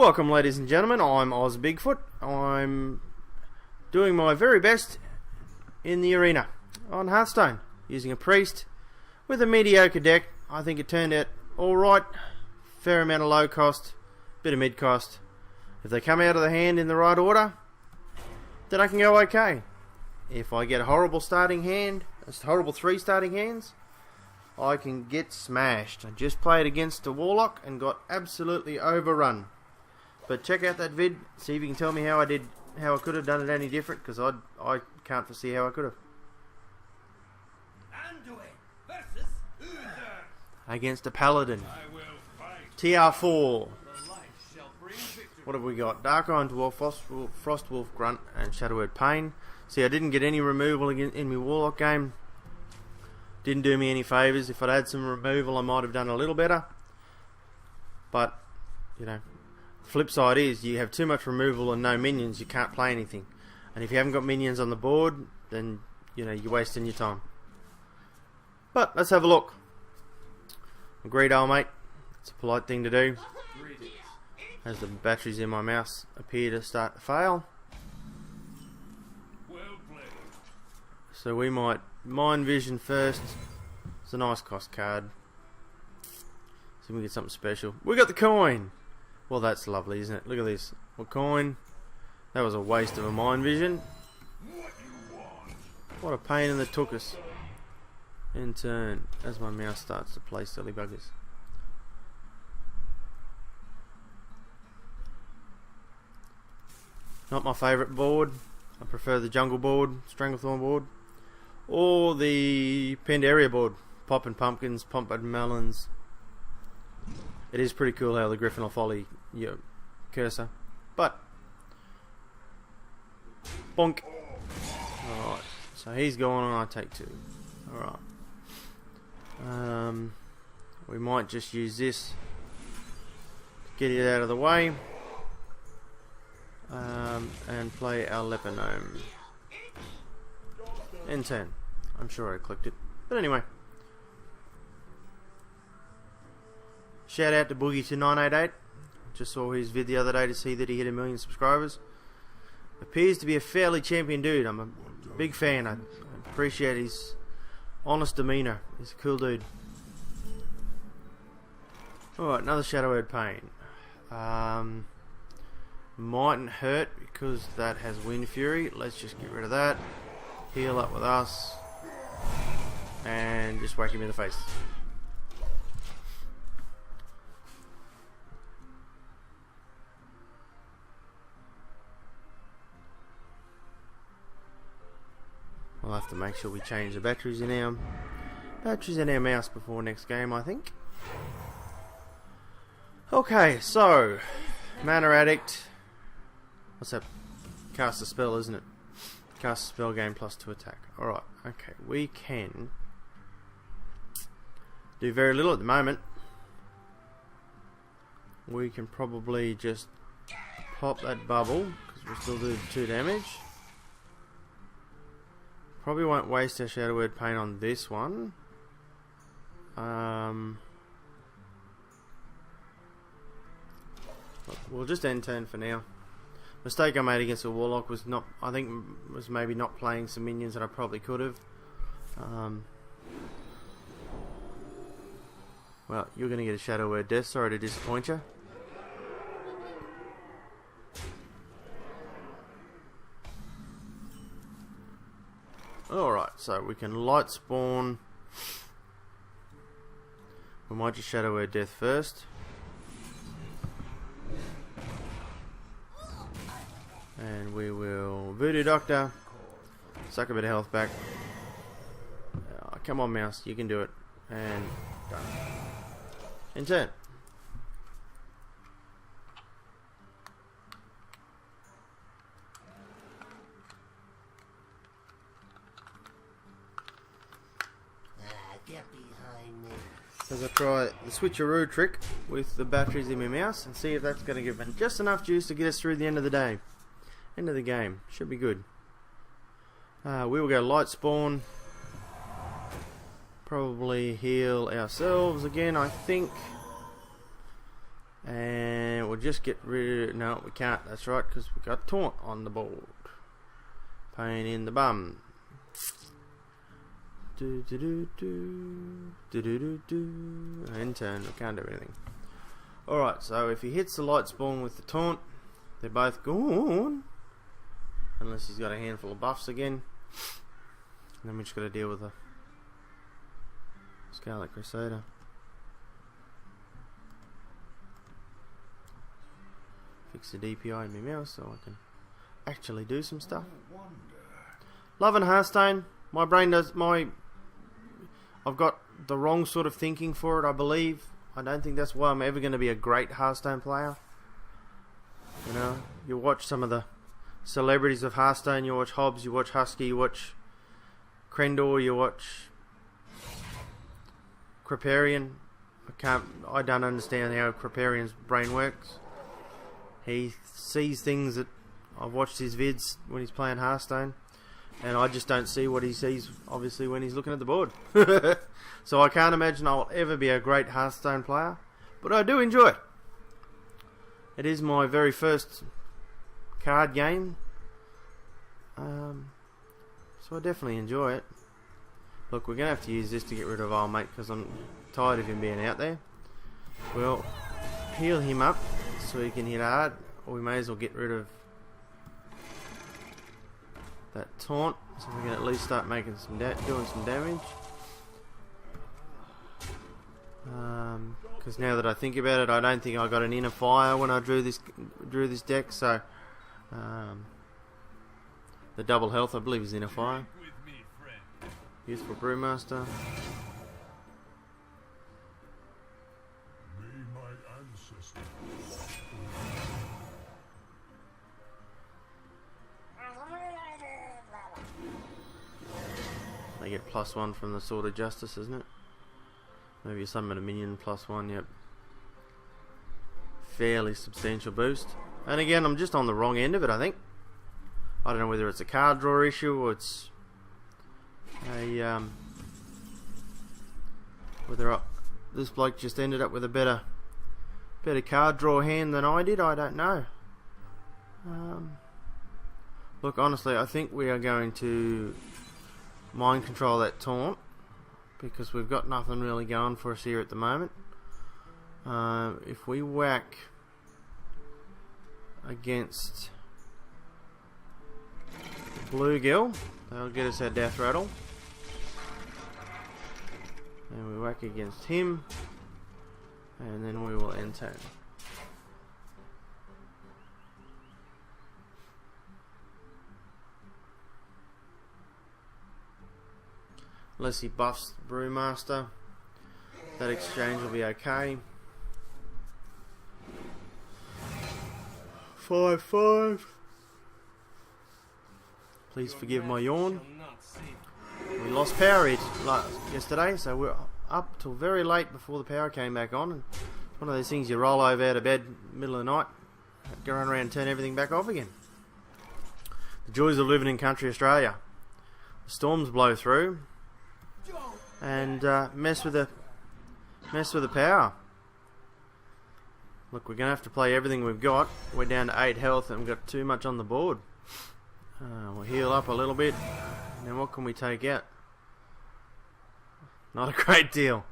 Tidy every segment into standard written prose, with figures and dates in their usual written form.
Welcome, ladies and gentlemen. I'm Oz Bigfoot. I'm doing my very best in the arena on Hearthstone, using a priest with a mediocre deck. I think it turned out alright. Fair amount of low cost, bit of mid cost. If they come out of the hand in the right order, then I can go okay. If I get a horrible starting hand, horrible 3 starting hands, I can get smashed. I just played against a Warlock and got absolutely overrun. But check out that vid, see if you can tell me how I could have done it any different, because I can't foresee how I could have. Against a Paladin. TR4. What have we got? Dark Iron Dwarf, Frostwolf Grunt, and Shadowword Pain. See, I didn't get any removal in my Warlock game. Didn't do me any favours. If I'd had some removal, I might have done a little better. But, you know, flip side is, you have too much removal and no minions, you can't play anything. And if you haven't got minions on the board, then, you know, you're wasting your time. But, let's have a look. Agreed, old mate. It's a polite thing to do. As the batteries in my mouse appear to start to fail. So we might Mind Vision first. It's a nice cost card. See if we get something special. We got the coin! Well, that's lovely, isn't it? Look at this. What coin? That was a waste of a Mind Vision. What a pain in the tuchus. In turn, as my mouse starts to play silly buggers. Not my favourite board. I prefer the jungle board, Stranglethorn board, or the Pandaria board, Poppin' Pumpkins, Poppin' Melons. It is pretty cool how the Griffin will follow your cursor. But, bonk. Alright, so he's gone and I take 2. Alright. We might just use this to get it out of the way. And play our Leponome. In turn. I'm sure I clicked it. But anyway. Shout out to Boogie2988. Just saw his vid the other day to see that he hit 1 million subscribers. Appears to be a fairly champion dude. I'm a big fan. I appreciate his honest demeanour. He's a cool dude. Alright, another Shadowword Pain. Mightn't hurt because that has Wind Fury. Let's just get rid of that. Heal up with us. And just whack him in the face. We'll have to make sure we change the batteries in our mouse before next game, I think. Okay, so Mana Addict. What's that? Cast a spell, isn't it? Cast a spell, gain +2 attack. Alright, okay. We can do very little at the moment. We can probably just pop that bubble, because we'll still do 2 damage. Probably won't waste our Shadowword Pain on this one. We'll just end turn for now. Mistake I made against a Warlock was maybe not playing some minions that I probably could have. Well, you're going to get a Shadowword Death. Sorry to disappoint you. Alright, so we can light spawn. We might just Shadowword Death first. And we will Voodoo Doctor. Suck a bit of health back. Oh, come on, mouse, you can do it. And done. In turn. Get behind me. As I try the switcheroo trick with the batteries in my mouse and see if that's going to give me just enough juice to get us through the end of the day. End of the game. Should be good. We will go light spawn. Probably heal ourselves again, I think. And we'll just get rid of... No, we can't. That's right, because we got taunt on the board. Pain in the bum. Do do do do do do do do. End turn. We can't do anything. Alright, so if he hits the light spawn with the taunt, they're both gone. Unless he's got a handful of buffs again. And then we just got to deal with the Scarlet Crusader. Fix the DPI in my mouse so I can actually do some stuff. Loving Hearthstone. My brain does I've got the wrong sort of thinking for it, I believe. I don't think that's why I'm ever going to be a great Hearthstone player. You know, you watch some of the celebrities of Hearthstone, you watch Hobbs, you watch Husky, you watch Krendor, you watch Kripparrian. I don't understand how Kripparrian's brain works. He sees things that I've watched his vids when he's playing Hearthstone, and I just don't see what he sees, obviously, when he's looking at the board. So I can't imagine I'll ever be a great Hearthstone player, but I do enjoy it. It is my very first card game, so I definitely enjoy it. Look, we're going to have to use this to get rid of our mate, because I'm tired of him being out there. We'll heal him up so he can hit hard, or we may as well get rid of that taunt, so we can at least start making some doing some damage. Because now that I think about it, I don't think I got an inner fire when I drew this deck. So the double health, I believe, is inner fire. Useful Brewmaster. They get +1 from the Sword of Justice, isn't it? Maybe summon a minion +1, yep. Fairly substantial boost. And again, I'm just on the wrong end of it, I think. I don't know whether it's a card draw issue or it's a this bloke just ended up with a better card draw hand than I did. I don't know. Look, honestly, I think we are going to mind control that taunt, because we've got nothing really going for us here at the moment. If we whack against Bluegill, that'll get us our death rattle. And we whack against him, and then we will end turn. Unless he buffs Brewmaster, that exchange will be okay. 5-5. Please forgive my yawn. We lost power yesterday, so we're up till very late before the power came back on. And it's one of those things you roll over out of bed middle of the night, go run around and turn everything back off again. The joys of living in country Australia. The storms blow through and mess with the power. Look, we're gonna have to play everything we've got. We're down to 8 health and we've got too much on the board. We'll heal up a little bit. Now what can we take out? Not a great deal,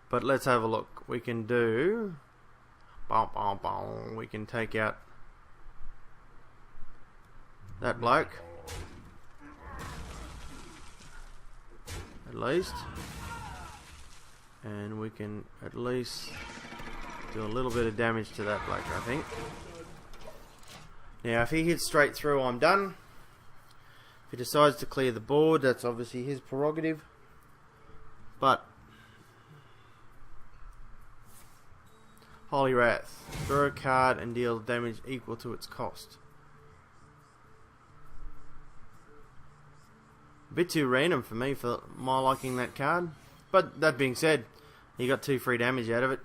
but let's have a look. We can do we can take out that bloke at least, and we can at least do a little bit of damage to that bloke, I think. Now if he hits straight through, I'm done. If he decides to clear the board, that's obviously his prerogative, but Holy Wrath, draw a card and deal damage equal to its cost. A bit too random for me for my liking, that card. But that being said, he got 2 free damage out of it.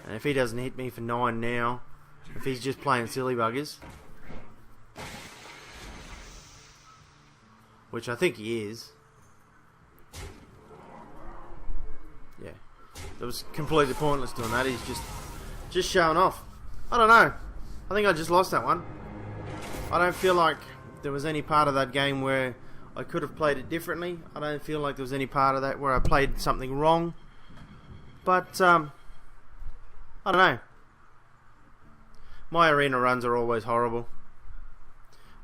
And if he doesn't hit me for 9 now, if he's just playing silly buggers, which I think he is. Yeah. It was completely pointless doing that. He's just showing off. I don't know. I think I just lost that one. I don't feel like there was any part of that game where I could have played it differently. I don't feel like there was any part of that where I played something wrong. But, I don't know. My arena runs are always horrible.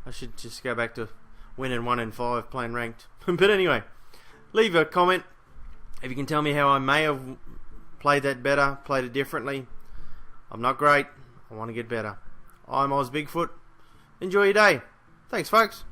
I should just go back to winning 1 in 5 playing ranked. But anyway, leave a comment if you can tell me how I may have played that better, played it differently. I'm not great. I want to get better. I'm Oz Bigfoot. Enjoy your day. Thanks, folks.